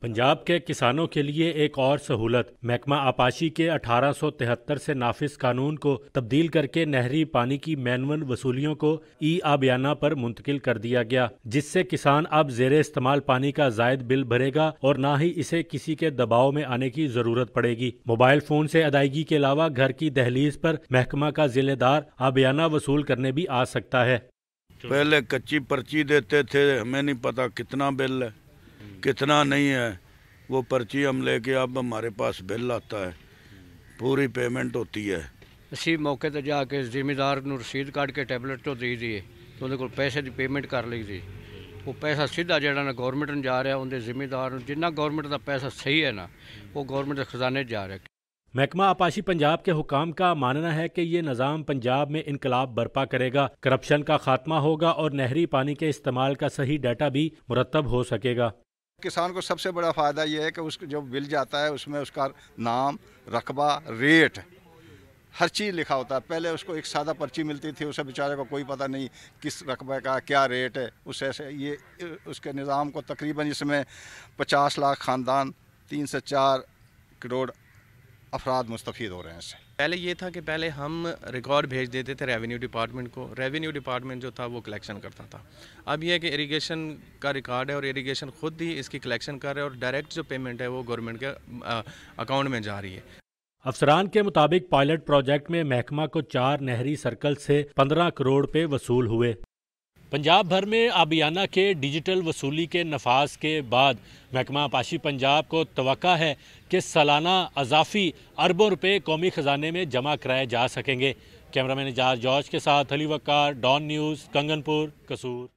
पंजाब के किसानों के लिए एक और सहूलत। महकमा आपाशी के 1873 से नाफिज कानून को तब्दील करके नहरी पानी की मैनुअल वसूलियों को आबियाना पर मुंतकिल कर दिया गया, जिससे किसान अब जेर इस्तेमाल पानी का जायद बिल भरेगा और ना ही इसे किसी के दबाव में आने की जरूरत पड़ेगी। मोबाइल फोन से अदायगी के अलावा घर की दहलीज पर महकमा का जिलेदार आबियाना वसूल करने भी आ सकता है। पहले कच्ची पर्ची देते थे, हमें नहीं पता कितना बिल है कितना नहीं है। वो पर्ची हम लेके अब हमारे पास बिल आता है, पूरी पेमेंट होती है। ਅਸੀਂ ਮੌਕੇ ਤੇ ਜਾ ਕੇ ਜ਼ਿਮੀਦਾਰ ਨੂੰ ਰਸੀਦ ਕੱਢ ਕੇ ਟੈਬਲੇਟ ਤੋਂ ਦੇ ਦਈਏ ਤੇ ਉਹਦੇ ਕੋਲ ਪੈਸੇ ਦੀ ਪੇਮੈਂਟ ਕਰ ਲਈਦੀ। ਉਹ ਪੈਸਾ ਸਿੱਧਾ ਜਿਹੜਾ ਨਾ ਗਵਰਨਮੈਂਟ ਨੂੰ ਜਾ ਰਿਹਾ, ਉਹਦੇ ਜ਼ਿਮੀਦਾਰ ਨੂੰ ਜਿੰਨਾ ਗਵਰਨਮੈਂਟ ਦਾ ਪੈਸਾ ਸਹੀ ਹੈ ਨਾ ਉਹ ਗਵਰਨਮੈਂਟ ਦੇ ਖਜ਼ਾਨੇ 'ਚ ਜਾ ਰਿਹਾ। महकमा आपाशी पंजाब के हुकाम का मानना है कि ये निज़ाम पंजाब में इनकलाब बर्पा करेगा, करप्शन का खात्मा होगा और नहरी पानी के इस्तेमाल का सही डाटा भी मुरतब हो सकेगा। किसान को सबसे बड़ा फ़ायदा ये है कि उसको जो बिल जाता है उसमें उसका नाम, रकबा, रेट, हर चीज़ लिखा होता है। पहले उसको एक सादा पर्ची मिलती थी, उसे बेचारे को कोई पता नहीं किस रकबे का क्या रेट है। उससे ये उसके निज़ाम को तकरीबन इसमें 50 लाख ख़ानदान 3 से 4 करोड़ अफराद मुस्तफ़ीद हो रहे हैं इससे। पहले ये था कि पहले हम रिकॉर्ड भेज देते थे रेवेन्यू डिपार्टमेंट को, रेवेन्यू डिपार्टमेंट जो था वो कलेक्शन करता था। अब ये है कि इरिगेशन का रिकॉर्ड है और इरिगेशन खुद ही इसकी कलेक्शन कर रहा है और डायरेक्ट जो पेमेंट है वो गवर्नमेंट के अकाउंट में जा रही है। अफसरान के मुताबिक पायलट प्रोजेक्ट में महकमा को 4 नहरी सर्कल से 15 करोड़ रुपए वसूल हुए। पंजाब भर में आबियाना के डिजिटल वसूली के नफाज के बाद महकमा आपाशी पंजाब को तवक्का है कि सालाना अजाफी अरबों रुपए कौमी ख़जाने में जमा कराए जा सकेंगे। कैमरामैन एजाज जॉर्ज के साथ अली वकार, डॉन न्यूज़, कंगनपुर, कसूर।